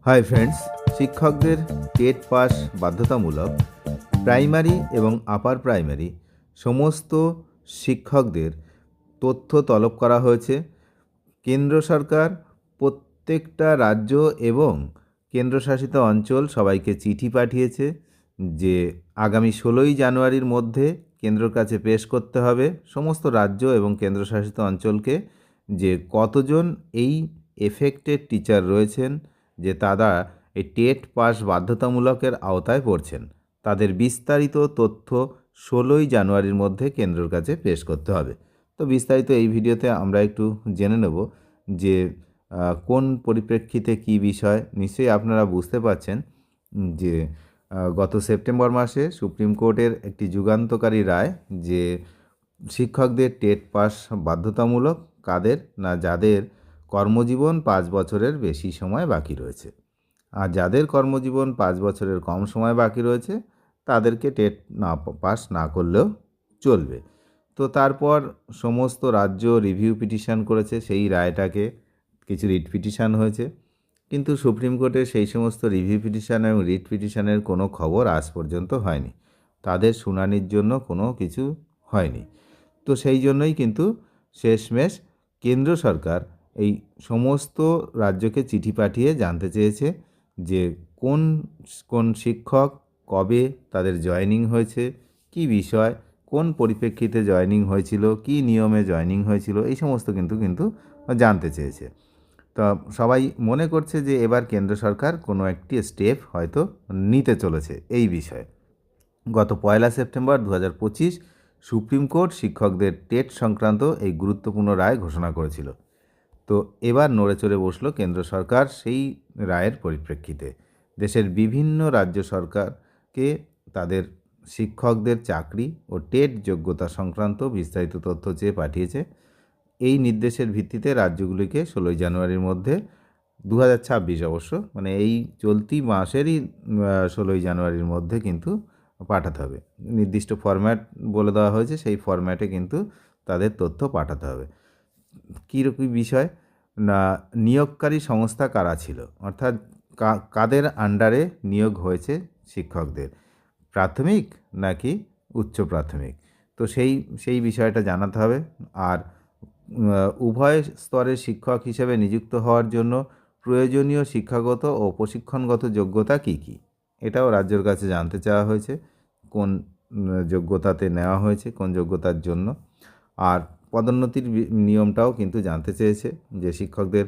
Hi friends, শিক্ষকদের TET pass বাধ্যতামূলক। Primary এবং আপার প্রাইমারি সমস্ত শিক্ষকদের তথ্য তলব করা হয়েছে। কেন্দ্র সরকার প্রত্যেকটা রাজ্য এবং কেন্দ্রশাসিত অঞ্চল সবাইকে চিঠি পাঠিয়েছে যে আগামী 16ই জানুয়ারির মধ্যে কেন্দ্রের কাছে পেশ করতে হবে সমস্ত রাজ্য এবং কেন্দ্রশাসিত অঞ্চলকে যে কতজন এই এফেক্টেড টিচার রয়েছেন যে তারা এই টেট পাস বাধ্যতামূলকের আওতায় পড়ছেন, তাদের বিস্তারিত তথ্য 16ই জানুয়ারির মধ্যে কেন্দ্রের কাছে পেশ করতে হবে। তো বিস্তারিত এই ভিডিওতে আমরা একটু জেনে নেব যে কোন পরিপ্রেক্ষিতে কী বিষয়। নিশ্চয়ই আপনারা বুঝতে পারছেন যে গত সেপ্টেম্বর মাসে সুপ্রিম কোর্টের একটি যুগান্তকারী রায় যে শিক্ষকদের টেট পাস বাধ্যতামূলক কাদের না, যাদের কর্মজীবন 5 বছরের বেশি সময় বাকি রয়েছে, আর যাদের কর্মজীবন 5 বছরের কম সময় বাকি রয়েছে তাদেরকে টেট না পাস না করলেও চলবে। তো তারপর সমস্ত রাজ্য রিভিউ পিটিশন করেছে সেই রায়টাকে, কিছু রিট পিটিশন হয়েছে, কিন্তু সুপ্রিম কোর্টে সেই সমস্ত রিভিউ পিটিশন এবং রিট পিটিশনের কোনো খবর আজ পর্যন্ত হয়নি, তাদের শুনানির জন্য কোনো কিছু হয়নি। তো সেই জন্যই কিন্তু শেষমেশ কেন্দ্র সরকার এই সমস্ত রাজ্যকে চিঠি পাঠিয়ে জানতে চেয়েছে যে কোন কোন শিক্ষক কবে তাদের জয়েনিং হয়েছে, কি বিষয়, কোন পরিপ্রেক্ষিতে জয়েনিং হয়েছিল, কি নিয়মে জয়েনিং হয়েছিল, এই সমস্ত কিন্তু জানতে চেয়েছে। তো সবাই মনে করছে যে এবার কেন্দ্র সরকার কোনো একটি স্টেপ হয়তো নিতে চলেছে এই বিষয়ে। গত 1 সেপ্টেম্বর 2025 সুপ্রিম কোর্ট শিক্ষকদের টেট সংক্রান্ত এই গুরুত্বপূর্ণ রায় ঘোষণা করেছিল। তো এবার নড়েচড়ে বসল কেন্দ্র সরকার সেই রায়ের পরিপ্রেক্ষিতে। দেশের বিভিন্ন রাজ্য সরকারকে তাদের শিক্ষকদের চাকরি ও টেট যোগ্যতা সংক্রান্ত বিস্তারিত তথ্য চেয়ে পাঠিয়েছে। এই নির্দেশের ভিত্তিতে রাজ্যগুলিকে 16ই জানুয়ারির মধ্যে 2026 অবশ্য, মানে এই চলতি মাসেরই 16ই জানুয়ারির মধ্যে কিন্তু পাঠাতে হবে। নির্দিষ্ট ফরম্যাট বলে দেওয়া হয়েছে, সেই ফরম্যাটে কিন্তু তাদের তথ্য পাঠাতে হবে। কীরকম বিষয় না, নিয়োগকারী সংস্থা কারা ছিল, অর্থাৎ কাদের আন্ডারে নিয়োগ হয়েছে শিক্ষকদের, প্রাথমিক নাকি উচ্চ প্রাথমিক, তো সেই বিষয়টা জানাতে হবে। আর উভয় স্তরের শিক্ষক হিসেবে নিযুক্ত হওয়ার জন্য প্রয়োজনীয় শিক্ষাগত ও প্রশিক্ষণগত যোগ্যতা কী কী, এটাও রাজ্যের কাছে জানতে চাওয়া হয়েছে, কোন যোগ্যতাতে নেওয়া হয়েছে, কোন যোগ্যতার জন্য। আর পদোন্নতির নিয়মটাও কিন্তু জানতে চেয়েছে যে শিক্ষকদের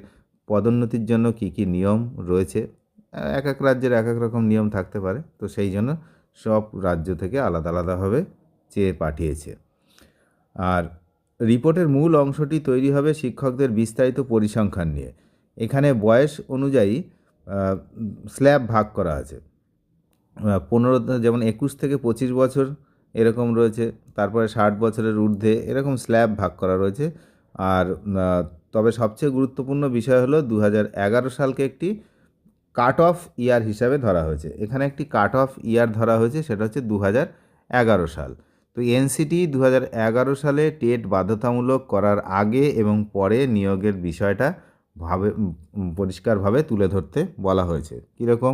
পদোন্নতির জন্য কী কী নিয়ম রয়েছে। এক এক রাজ্যের এক এক রকম নিয়ম থাকতে পারে, তো সেই জন্য সব রাজ্য থেকে আলাদা আলাদাভাবে চেয়ে পাঠিয়েছে। আর রিপোর্টের মূল অংশটি তৈরি হবে শিক্ষকদের বিস্তারিত পরিসংখ্যান নিয়ে। এখানে বয়স অনুযায়ী স্ল্যাব ভাগ করা আছে। 15 যেমন 21 থেকে 25 বছর এরকম রয়েছে, তারপরে 60 বছরের ঊর্ধ্বে এরকম স্ল্যাব ভাগ করা রয়েছে। আর তবে সবচেয়ে গুরুত্বপূর্ণ বিষয় হলো 2011 সালকে একটি কাট অফ ইয়ার হিসাবে ধরা হয়েছে। এখানে একটি কাট অফ ইয়ার ধরা হয়েছে, সেটা হচ্ছে 2011 সাল। তো এনসিটি 2011 সালে টেট বাধ্যতামূলক করার আগে এবং পরে নিয়োগের বিষয়টা পরিষ্কারভাবে তুলে ধরতে বলা হয়েছে। কীরকম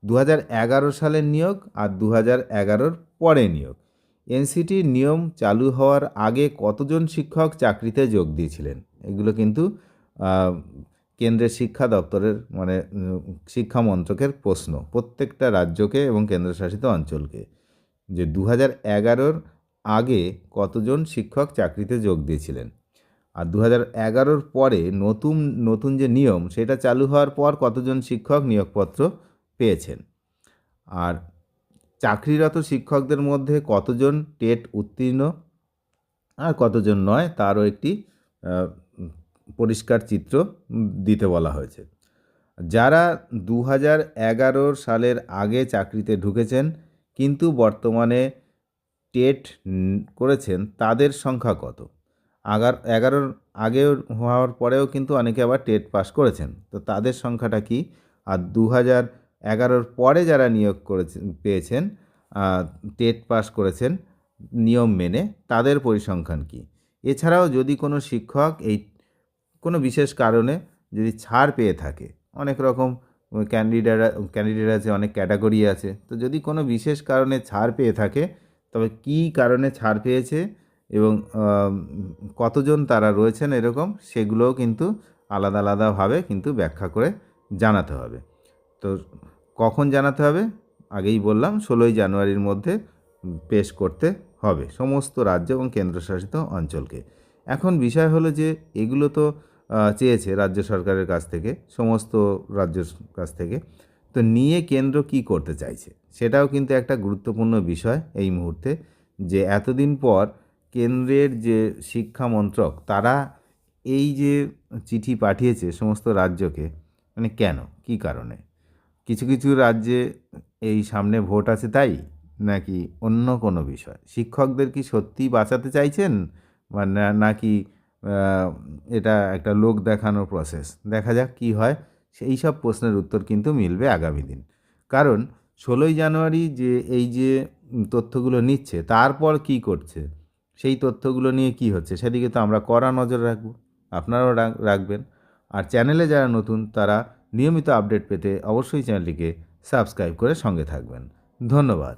2011 সালের নিয়োগ আর 2011 পরে নিয়োগ। এনসিটির নিয়ম চালু হওয়ার আগে কতজন শিক্ষক চাকরিতে যোগ দিয়েছিলেন, এগুলো কিন্তু কেন্দ্রের শিক্ষা দপ্তরের মানে শিক্ষা মন্ত্রকের প্রশ্ন প্রত্যেকটা রাজ্যকে এবং কেন্দ্রশাসিত অঞ্চলকে, যে 2011 আগে কতজন শিক্ষক চাকরিতে যোগ দিয়েছিলেন, আর 2011 পরে নতুন যে নিয়ম সেটা চালু হওয়ার পর কতজন শিক্ষক নিয়োগপত্র পেয়েছেন, আর চাকরিরত শিক্ষকদের মধ্যে কতজন টেট উত্তীর্ণ আর কতজন নয় তারও একটি পরিষ্কার চিত্র দিতে বলা হয়েছে। যারা 2011 সালের আগে চাকরিতে ঢুকেছেন কিন্তু বর্তমানে টেট করেছেন তাদের সংখ্যা কত। 11 আগে হওয়ার পরেও কিন্তু অনেকে আবার টেট পাস করেছেন, তো তাদের সংখ্যাটা কি। আর 2011 পরে যারা নিয়োগ পেয়েছেন টেট পাস করেছেন নিয়ম মেনে, তাদের পরিসংখ্যান কি। এছাড়াও যদি কোনো শিক্ষক এই কোনো বিশেষ কারণে যদি ছাড় পেয়ে থাকে, অনেক রকম ক্যান্ডিডেট আছে, অনেক ক্যাটাগরি আছে। তো যদি কোনো বিশেষ কারণে ছাড় পেয়ে থাকে, তবে কী কারণে ছাড় পেয়েছে এবং কতজন তারা রয়েছেন এরকম, সেগুলোও কিন্তু আলাদা আলাদাভাবে কিন্তু ব্যাখ্যা করে জানাতে হবে। তো কখন জানাতে হবে? আগেই বললাম, 16ই জানুয়ারির মধ্যে পেশ করতে হবে সমস্ত রাজ্য এবং কেন্দ্রশাসিত অঞ্চলকে। এখন বিষয় হলো যে এগুলো তো চেয়েছে রাজ্য সরকারের কাছ থেকে, সমস্ত রাজ্যের কাছ থেকে। তো নিয়ে কেন্দ্র কি করতে চাইছে সেটাও কিন্তু একটা গুরুত্বপূর্ণ বিষয় এই মুহূর্তে, যে এতদিন পর কেন্দ্রের যে শিক্ষা মন্ত্রক তারা এই যে চিঠি পাঠিয়েছে সমস্ত রাজ্যকে, মানে কেন, কী কারণে? কিছু কিছু রাজ্যে এই সামনে ভোট আছে তাই, নাকি অন্য কোনো বিষয়? শিক্ষকদের কি সত্যিই বাঁচাতে চাইছেন, বা নাকি এটা একটা লোক দেখানোর প্রসেস? দেখা যাক কী হয়। সেই সব প্রশ্নের উত্তর কিন্তু মিলবে আগামী দিন। কারণ 16ই জানুয়ারি যে এই যে তথ্যগুলো নিচ্ছে, তারপর কি করছে, সেই তথ্যগুলো নিয়ে কি হচ্ছে, সেদিকে তো আমরা কড়া নজর রাখব, আপনারাও রাখবেন। আর চ্যানেলে যারা নতুন তারা নিয়মিত আপডেট পেতে অবশ্যই চ্যানেলটিকে সাবস্ক্রাইব করে সঙ্গে থাকবেন। ধন্যবাদ।